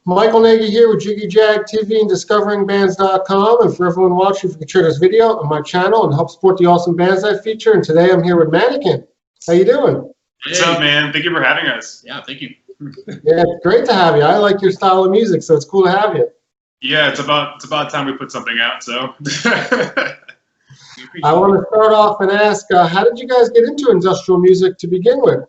Michael Nagy here with Jiggy Jag TV and DiscoveringBands.com. And for everyone watching, if you could share this video on my channel and help support the awesome bands I feature. And today I'm here with MAN1K1N. How you doing? What's up, man? Thank you for having us. Yeah, thank you. Yeah, it's great to have you. I like your style of music, so it's cool to have you. Yeah, it's about time we put something out. So I want to start off and ask, how did you guys get into industrial music to begin with?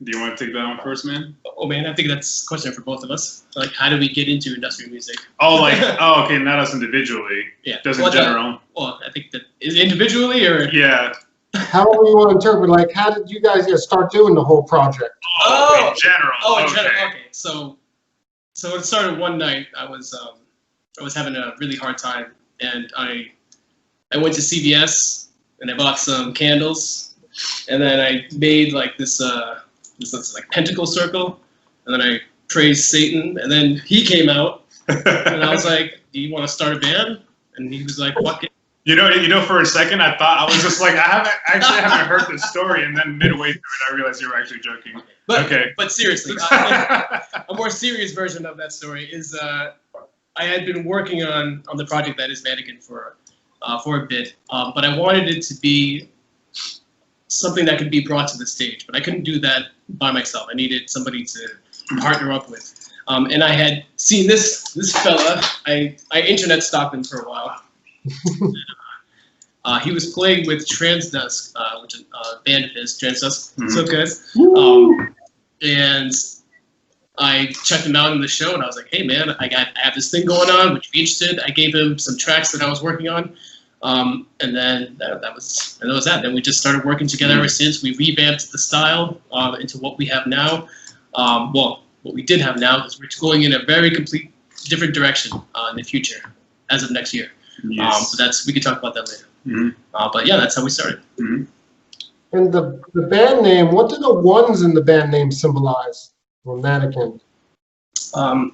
Do you want to take that one first, man? Oh man, I think that's a question for both of us. Like, how do we get into industrial music? Oh, like, oh, okay, not us individually. Yeah. Just in general. Well, I think that is it individually or. Yeah. However you want to interpret, like, how did you guys start doing the whole project? Oh, in general. Oh, in okay. general. Okay. So it started one night. I was having a really hard time, and I went to CVS and I bought some candles, and then I made like this looks like pentacle circle, and then I praised Satan, and then he came out, and I was like, "Do you want to start a band?" And he was like, "Fuck it." You know, for a second I thought, I was just like, I haven't heard this story, and then midway through it, I realized you were actually joking. But seriously, a more serious version of that story is I had been working on the project that is MAN1K1N for a bit, but I wanted it to be something that could be brought to the stage, but I couldn't do that by myself. I needed somebody to partner up with, and I had seen this fella. I internet stalked him for a while. He was playing with Transdusk, which is a band of his, Transdusk. What's up, guys? And I checked him out in the show, and I was like, "Hey, man, I have this thing going on. Would you be interested?" I gave him some tracks that I was working on, and then that was that. Then we just started working together ever since. We revamped the style into what we have now. Well, what we did have now is we're going in a very complete different direction in the future, as of next year. Yes. But we could talk about that later. But yeah, that's how we started. And the band name, what do the ones in the band name symbolize? Well, MAN1K1N.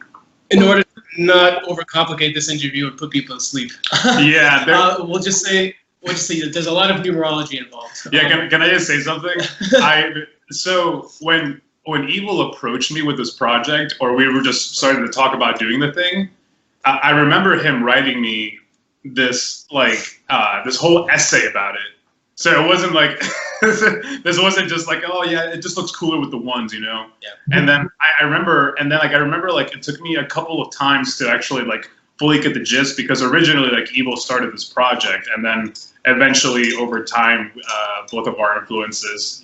In order to not overcomplicate this interview and put people to sleep, Yeah. we'll just say there's a lot of numerology involved. Yeah. Can I just say something? So when Evil approached me with this project, or we were just starting to talk about doing the thing, I remember him writing me this this whole essay about it. So it wasn't like this wasn't just like, oh yeah, it just looks cooler with the ones, you know. Yeah. And then I remember it took me a couple of times to actually like fully get the gist, because originally like Evil started this project, and then eventually over time both of our influences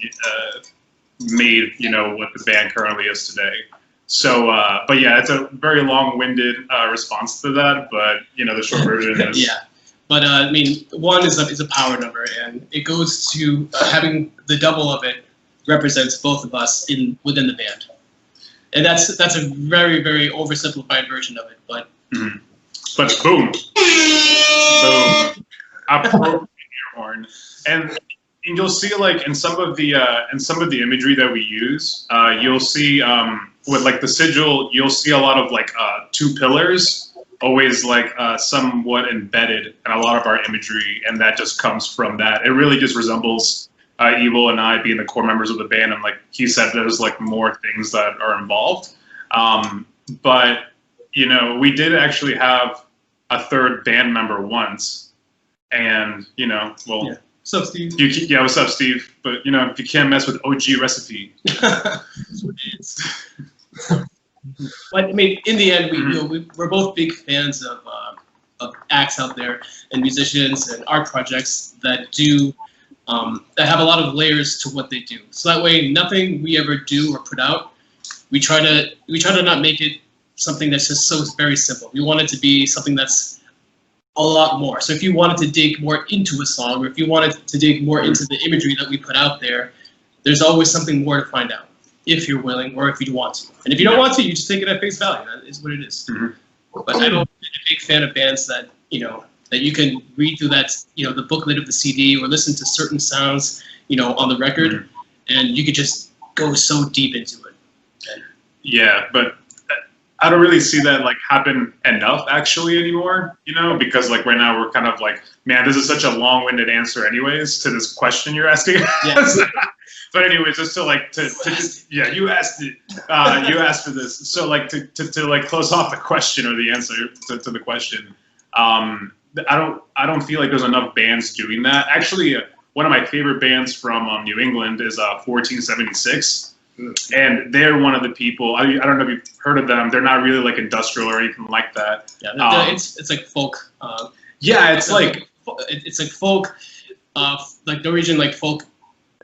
made, you know, what the band currently is today. So, but yeah, it's a very long-winded response to that, but you know, the short version is Yeah, but I mean, one is a power number, and it goes to having the double of it represents both of us within the band, and that's a very, very oversimplified version of it, but. But boom, boom, appropriate ear horn, and you'll see like in some of the imagery that we use, you'll see with like the sigil, you'll see a lot of like two pillars, always like somewhat embedded in a lot of our imagery, and that just comes from that. It really just resembles Evil and I being the core members of the band, and like he said, there's like more things that are involved. But you know, we did actually have a third band member once, and you know, well. Yeah. What's up, Steve? Yeah, what's up, Steve? But you know, you can't mess with OG Recipe. But I mean, in the end, we're both big fans of acts out there and musicians and art projects that do that have a lot of layers to what they do. So that way, nothing we ever do or put out, we try to not make it something that's just so very simple. We want it to be something that's a lot more. So if you wanted to dig more into a song, or if you wanted to dig more into the imagery that we put out there, there's always something more to find out, if you're willing or if you want to. And if you don't want to, you just take it at face value. That is what it is. But I'm a big fan of bands that, you know, that you can read through that, you know, the booklet of the CD, or listen to certain sounds, you know, on the record, and you could just go so deep into it. Okay? Yeah, but I don't really see that like happen enough actually anymore, you know, because like right now we're kind of like, man, this is such a long-winded answer anyways to this question you're asking. Yes. But anyways, just to like yeah, you asked it. You asked for this. So like to like close off the question or the answer to the question. I don't feel like there's enough bands doing that. Actually, one of my favorite bands from New England is 1476. And they're one of the people. I don't know if you've heard of them. They're not really like industrial or anything like that. Yeah, it's like folk. Yeah, it's like folk, like Norwegian like folk,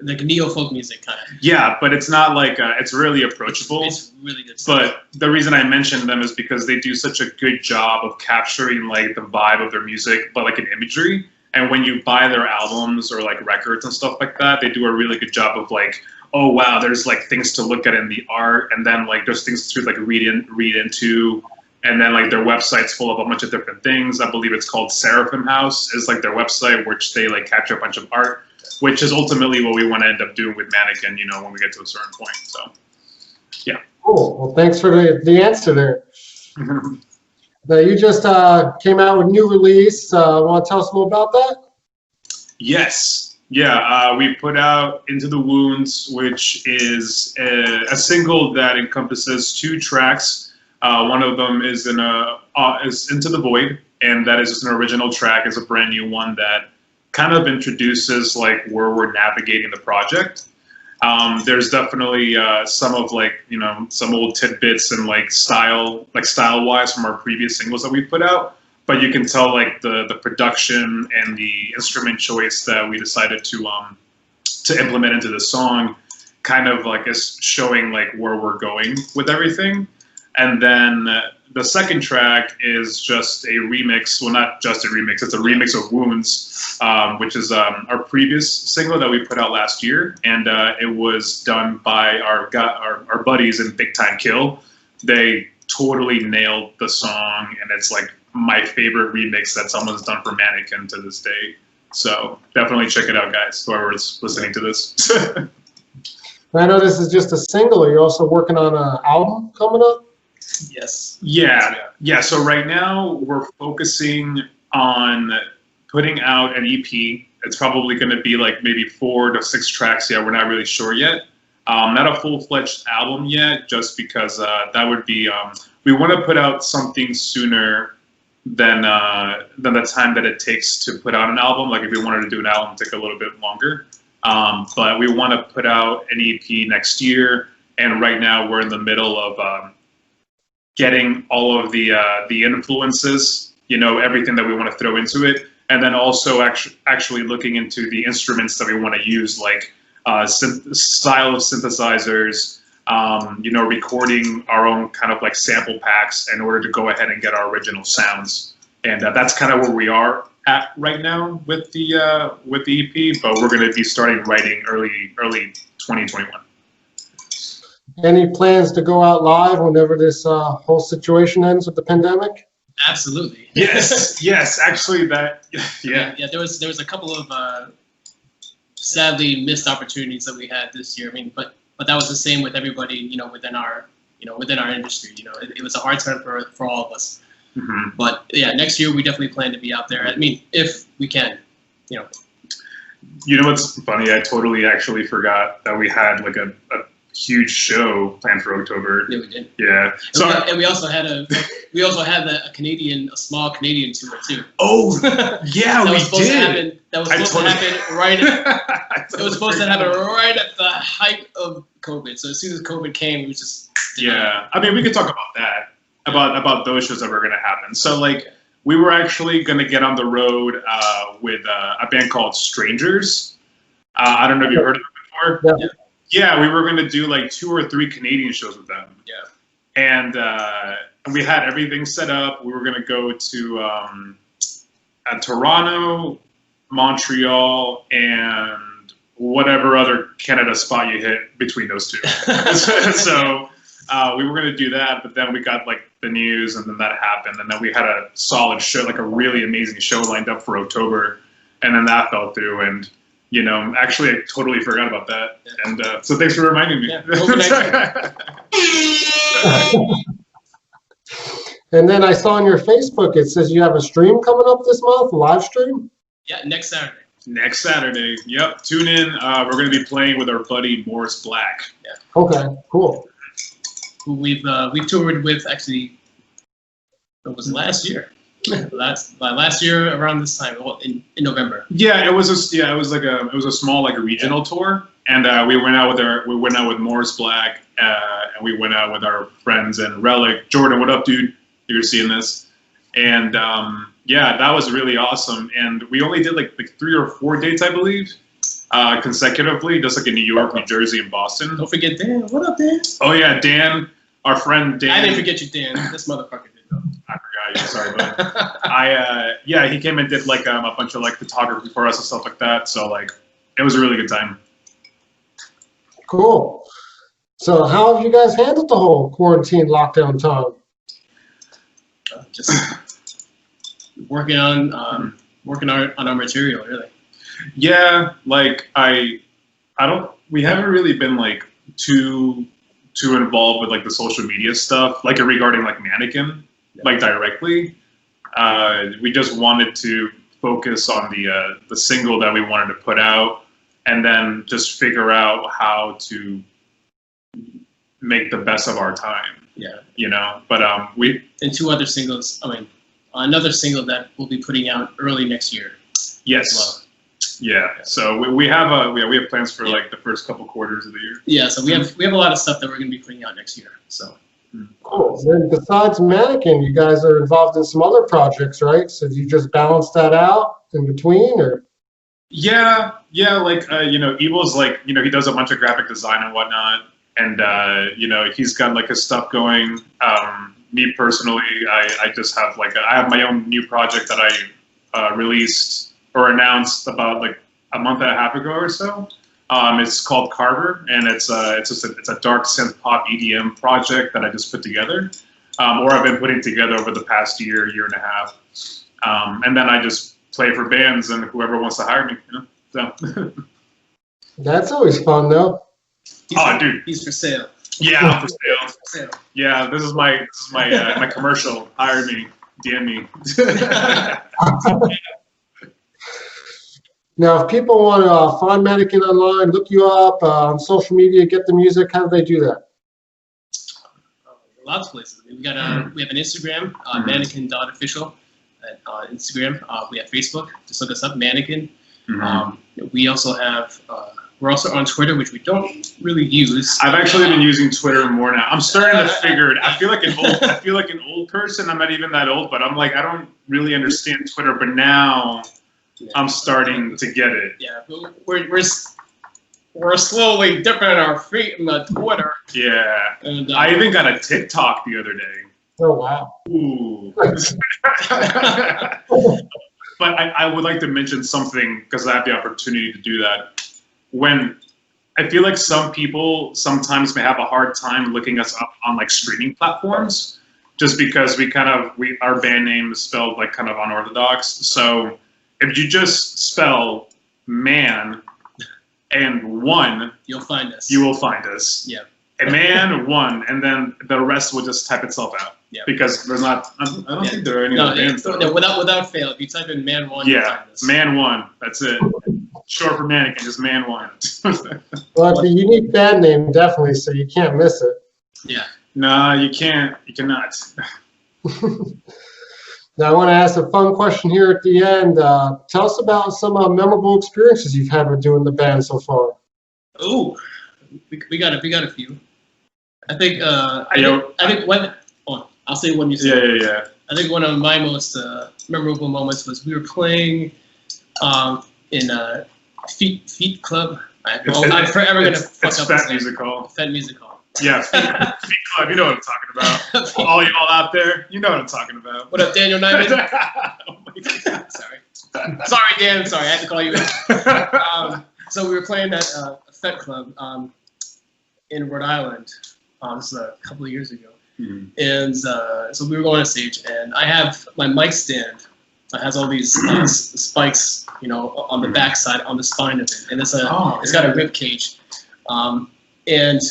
like neo folk music kind of. Yeah, but it's not like it's really approachable. It's really good stuff. But the reason I mentioned them is because they do such a good job of capturing like the vibe of their music, but like an imagery. And when you buy their albums or like records and stuff like that, they do a really good job of like, oh wow, there's like things to look at in the art, and then like there's things to like read into, and then like their website's full of a bunch of different things. I believe it's called Seraphim House is like their website, which they like capture a bunch of art, which is ultimately what we want to end up doing with MAN1K1N, you know, when we get to a certain point. So yeah. Cool. Well, thanks for the answer there. Now you just came out with a new release. Want to tell us a little about that? Yes. Yeah, we put out Into the Wounds, which is a single that encompasses 2 tracks. One of them is is Into the Void, and that is just an original track. It's a brand new one that kind of introduces like where we're navigating the project. There's definitely some of like, you know, some old tidbits and like style-wise from our previous singles that we put out. But you can tell like the production and the instrument choice that we decided to implement into the song kind of like is showing like where we're going with everything. And then the second track is just a remix. Well, not just a remix. It's a remix of Wounds, which is our previous single that we put out last year. And it was done by our buddies in Big Time Kill. They totally nailed the song, and it's like my favorite remix that someone's done for MAN1K1N to this day. So definitely check it out, guys, whoever's listening to this. I know this is just a single. Are you also working on an album coming up? Yes. Yeah. So right now we're focusing on putting out an EP. It's probably going to be like maybe 4 to 6 tracks. Yeah, we're not really sure yet. Not a full-fledged album yet, just because that would be. We want to put out something sooner than the time that it takes to put out an album. Like if we wanted to do an album, it'd take a little bit longer. But we want to put out an EP next year, and right now we're in the middle of getting all of the influences, you know, everything that we want to throw into it, and then also actually looking into the instruments that we want to use, like style of synthesizers. You know, recording our own kind of like sample packs in order to go ahead and get our original sounds, and that's kind of where we are at right now with the EP. But we're going to be starting writing early 2021. Any plans to go out live whenever this whole situation ends with the pandemic? Absolutely. Yes. Actually, yeah. There was a couple of sadly missed opportunities that we had this year. I mean, but that was the same with everybody, you know, within our industry. You know, it was a hard time for all of us. Mm-hmm. But yeah, next year we definitely plan to be out there. I mean, if we can, you know. You know what's funny? I totally actually forgot that we had like a huge show planned for October. Yeah, we did. Yeah. So we also had a small Canadian tour too. Oh, yeah, we did. That was supposed to happen right. It was supposed to happen right at the height of COVID. So as soon as COVID came, we was just. Yeah, I mean, we could talk about that, about those shows that were going to happen. So like, we were actually going to get on the road with a band called Strangers. I don't know if you've heard of them before. Yeah. Yeah, we were going to do like 2 or 3 Canadian shows with them. Yeah. And we had everything set up. We were going to go to Toronto, Montreal, and whatever other Canada spot you hit between those 2. So we were going to do that, but then we got like the news, and then that happened. And then we had a solid show, like a really amazing show lined up for October. And then that fell through. And you know, actually, I totally forgot about that, and so thanks for reminding me. Yeah, And then I saw on your Facebook it says you have a stream coming up this month, a live stream. Yeah, next Saturday. Next Saturday. Yep. Tune in. We're going to be playing with our buddy Morris Black. Yeah. Okay, cool. Who we've toured with actually. It was last year. last year around this time, well, in November. Yeah, it was a small like a regional tour, and we went out with Morris Black, and we went out with our friends and Relic. Jordan, what up, dude? You're seeing this, and yeah, that was really awesome. And we only did like 3 or 4 dates, I believe, consecutively, just like in New York, New Jersey, and Boston. Don't forget Dan. What up, Dan? Oh yeah, Dan, our friend Dan. I didn't forget you, Dan. This motherfucker did though. I forgot you. Sorry, bud. Yeah, he came and did like a bunch of like photography for us and stuff like that. So like, it was a really good time. Cool. So how have you guys handled the whole quarantine lockdown time? Just working on our material, really. Yeah, like we haven't really been like too involved with like the social media stuff, like regarding like Mannequin, like directly. We just wanted to focus on the single that we wanted to put out, and then just figure out how to make the best of our time. Yeah. You know, but and 2 other singles. I mean, another single that we'll be putting out early next year. Yes. Well. Yeah. So we have plans for like the first couple quarters of the year. Yeah. So we have a lot of stuff that we're going to be putting out next year. So. Cool. Then besides Mannequin, you guys are involved in some other projects, right? So do you just balance that out in between, or? Yeah. Like you know, Evil's like, you know, he does a bunch of graphic design and whatnot, and you know, he's got like his stuff going. Me personally, I just have like I have my own new project that I released or announced about like a month and a half ago or so. It's called Carver, and it's a dark synth pop EDM project that I just put together, or I've been putting together over the past year and a half, and then I just play for bands and whoever wants to hire me. You know? So. That's always fun, though. Dude, he's for sale. Yeah, I'm for sale. For sale. Yeah, this is my my commercial. Hire me, DM me. Now, if people want to find Mannequin online, look you up on social media, get the music, how do they do that? Lots of places. We have an Instagram, mannequin.official on Instagram. We have Facebook. Just look us up, Mannequin. We also have. We're also on Twitter, which we don't really use. I've actually been using Twitter more now. I'm starting to figure it. I feel like an old person. I'm not even that old, but I'm like, I don't really understand Twitter. But now I'm starting to get it. Yeah, we're slowly dipping our feet in the Twitter. Yeah, and, I even got a TikTok the other day. Oh wow! Ooh. But I would like to mention something because I have the opportunity to do that. When I feel like some people sometimes may have a hard time looking us up on like streaming platforms, just because our band name is spelled like kind of unorthodox. So if you just spell man and one, you'll find us. You will find us. Yeah. A man, one, and then the rest will just type itself out. Yeah. Because there's not. I don't think there are any other bands. No, without fail, if you type in MAN1, you'll find us. MAN1. That's it. Short for Mannequin, just MAN1. Well, it's a unique band name, definitely, so you can't miss it. Yeah. No, you can't. You cannot. Now, I want to ask a fun question here at the end. Tell us about some memorable experiences you've had with doing the band so far. Oh, we got a few. I think I think one. Oh, I'll say one you said. Yeah. I think one of my most memorable moments was we were playing in a Feet Club. I'm forever gonna fuck up Fat Music Hall. Fat Music Hall. Yeah, Feet Club. You know what I'm talking about. All y'all out there, you know what I'm talking about. What up, Daniel Nyman? Oh my God. Sorry, Dan. Sorry, I had to call you in. So we were playing at a Fet Club in Rhode Island. This was a couple of years ago. And so we were going on stage, and I have my mic stand that has all these spikes, you know, on the backside, on the spine of it, and it's got a rib cage. And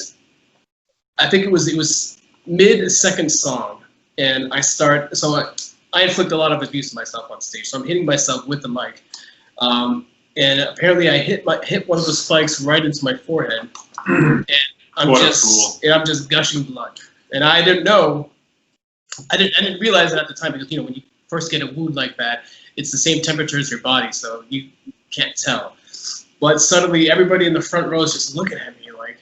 I think it was mid-second song, and I inflict a lot of abuse to myself on stage, so I'm hitting myself with the mic. and apparently I hit one of the spikes right into my forehead, and I'm just gushing blood. And I didn't know. I didn't realize it at the time because when you first get a wound like that, it's the same temperature as your body, so you can't tell. But suddenly, everybody in the front row is just looking at me like,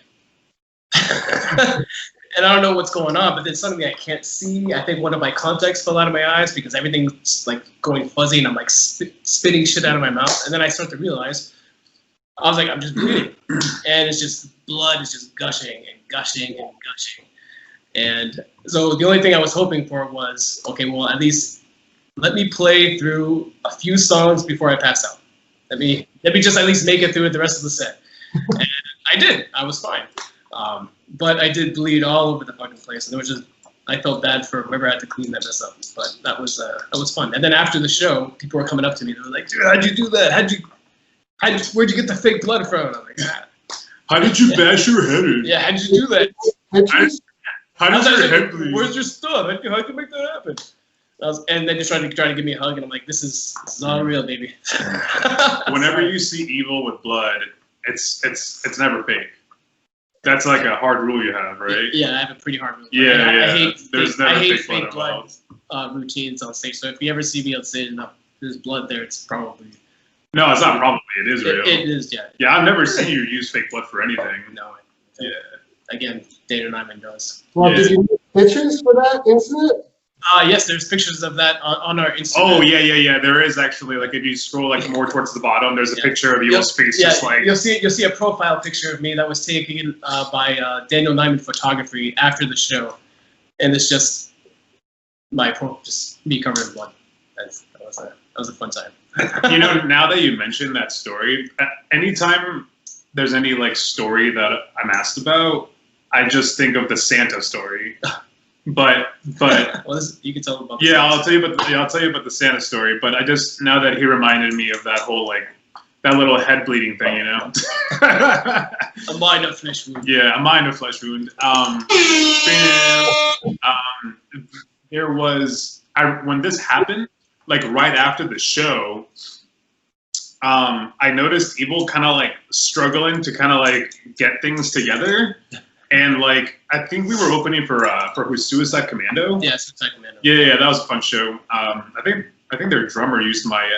and I don't know what's going on. But then suddenly, I can't see. I think one of my contacts fell out of my eyes because everything's like going fuzzy, and I'm like spitting shit out of my mouth. And then I start to realize, I was like, I'm just bleeding, and it's just blood is just gushing and gushing and gushing. And so the only thing I was hoping for was, okay, well, at least let me play through a few songs before I pass out. Let me just at least make it through the rest of the set. And I did. I was fine. But I did bleed all over the fucking place, and I felt bad for whoever had to clean that mess up. But that was fun. And then after the show, people were coming up to me. They were like, "Dude, how'd you do that? Where'd you get the fake blood from?" And I'm like, "How did you bash your head in?" Yeah, how'd you do that? How did your head bleed? Where's your stuff? How'd you make that happen? And then just trying to give me a hug, and I'm like, this is all real, baby. Whenever you see evil with blood, it's never fake. That's like a hard rule you have, right? Yeah, I have a pretty hard rule. Yeah. I hate fake blood routines on stage. So if you ever see me on stage and there's blood there, it's probably... No, it's not probably. It is real. It is, yeah. Yeah, I've never seen you use fake blood for anything. No. Yeah. Again, Dana Nyman does. Well, did you make pictures for that incident? Yes, there's pictures of that on our Instagram. Oh, yeah. There is actually, like, if you scroll, like, more towards the bottom, there's a picture of Evil's face, just like... You'll see a profile picture of me that was taken by Daniel Nyman Photography after the show. And it's just just me covered in blood. That was a fun time. Now that you mentioned that story, anytime there's any, like, story that I'm asked about, I just think of the Santa story. But well, you can tell them about. Yeah, I'll tell you about the Santa story. But I just, now that he reminded me of that whole, like, that little head bleeding thing, A minor flesh wound. Yeah, a minor flesh wound. There was when this happened, like right after the show, I noticed Evil kind of like struggling to kind of like get things together. And like, I think we were opening for who's Suicide Commando. Yeah, Suicide Commando. Yeah, that was a fun show. I think their drummer used my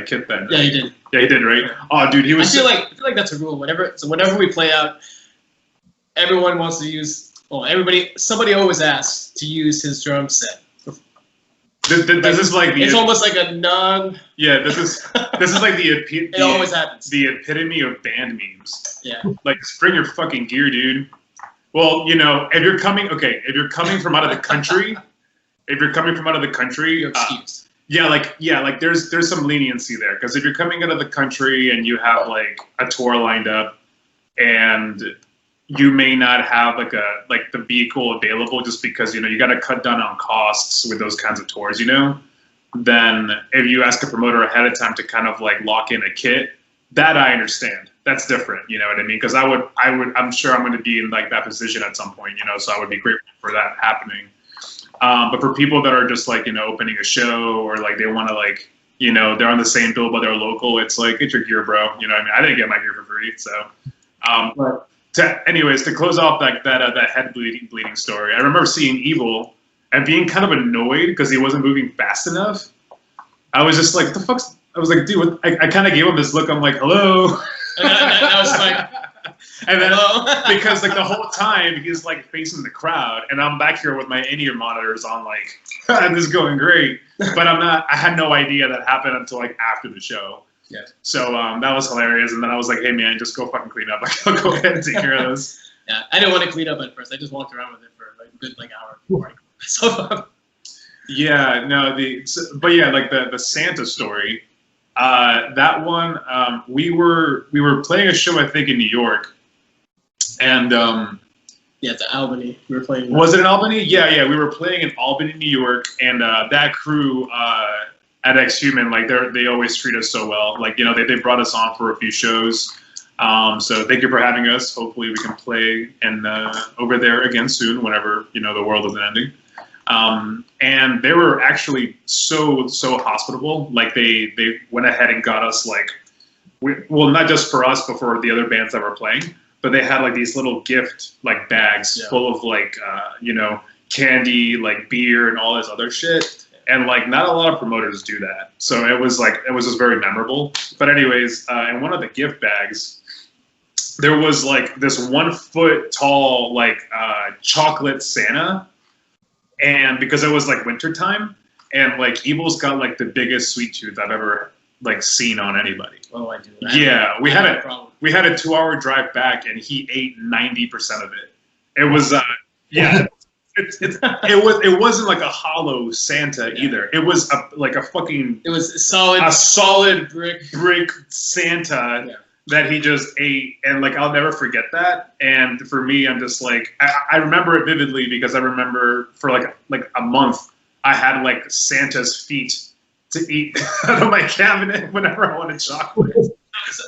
kit then. Right? Yeah, he did. Yeah, he did, right? Oh, dude, he was. I feel like that's a rule. Whenever we play out, everyone wants to use. Well, somebody always asks to use his drum set. This is like it's almost like a non. Yeah, this is like it always happens. The epitome of band memes. Yeah. Like, bring your fucking gear, dude. Well, if you're coming from out of the country, You're excused. like there's some leniency there, because if you're coming out of the country and you have like a tour lined up, and you may not have like the vehicle available just because you got to cut down on costs with those kinds of tours, then if you ask a promoter ahead of time to kind of like lock in a kit, that I understand. That's different, you know what I mean? Because I'm sure I'm going to be in like that position at some point, so I would be grateful for that happening. But for people that are just like, opening a show, or like they want to like, they're on the same bill but they're local, it's like, get your gear, bro. You know what I mean? I didn't get my gear for free, so. Anyways, to close off that head bleeding story, I remember seeing Evil and being kind of annoyed because he wasn't moving fast enough. I was just like, the fuck's... I was like, dude, I kind of gave him this look. I'm like, hello. I was like, and then hello? Because like the whole time he's like facing the crowd, and I'm back here with my in-ear monitors on, like, this is going great. But I had no idea that happened until like after the show. Yeah. So that was hilarious. And then I was like, hey man, just go fucking clean up. Like, I'll go ahead and take care of this. Yeah, I didn't want to clean up at first. I just walked around with it for like a good hour before I cleaned myself up. Yeah, no, but yeah, like the Santa story, that one, we were playing a show, I think, in New York, and yeah, to Albany. We were playing. Was it in Albany? Yeah, we were playing in Albany, New York, and that crew at X-Human, like they always treat us so well. Like, they brought us on for a few shows. So thank you for having us. Hopefully we can play over there again soon, whenever the world isn't ending. And they were actually so hospitable. Like they went ahead and got us like well, not just for us, but for the other bands that were playing. But they had like these little gift like bags full of like you know, candy, like beer, and all this other shit. And like not a lot of promoters do that, so it was just very memorable. But anyways, in one of the gift bags, there was like this 1 foot tall like chocolate Santa, and because it was like winter time, and like Evil's got like the biggest sweet tooth I've ever like seen on anybody. Oh, I do. Yeah, we had a 2-hour drive back, and he ate 90% of it. It was yeah. It wasn't like a hollow Santa either. It was like a fucking. It was a solid brick Santa that he just ate, and like I'll never forget that. And for me, I'm just like I remember it vividly because I remember for like a month I had like Santa's feet to eat out of my cabinet whenever I wanted chocolate.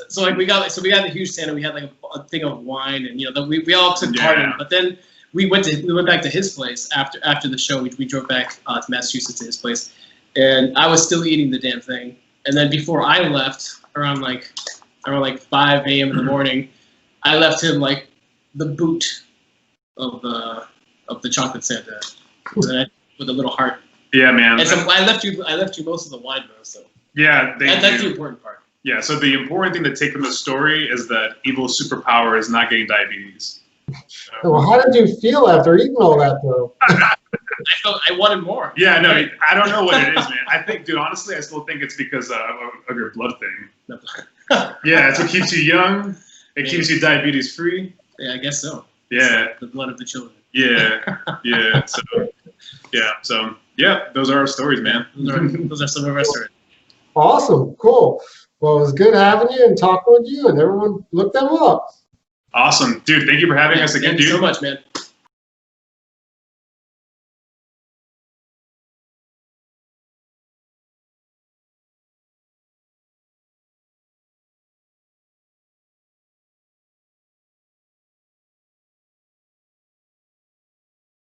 So like we got the huge Santa. We had like a thing of wine, and you know we all took part in. But then we went back to his place after the show. We drove back to Massachusetts to his place, and I was still eating the damn thing. And then before I left, around like 5 a.m. in the morning, I left him like the boot of the chocolate Santa with a little heart. Yeah, man. And so I left you most of the wine though. So yeah, that's the important part. Yeah. So the important thing to take from the story is that Evil's superpower is not getting diabetes. Well, how did you feel after eating all that, though? I wanted more. Yeah, no, I don't know what it is, man. I think, dude, honestly, I still think it's because of your blood thing. Yeah, it's what keeps you young. It keeps you diabetes free. Yeah, I guess so. Yeah. The blood of the children. Yeah, yeah. So those are our stories, man. Those are some of our stories. Awesome, cool. Well, it was good having you and talking with you, and everyone look them up. Awesome, dude. Thank you for having us again, Thank you dude. so much, man.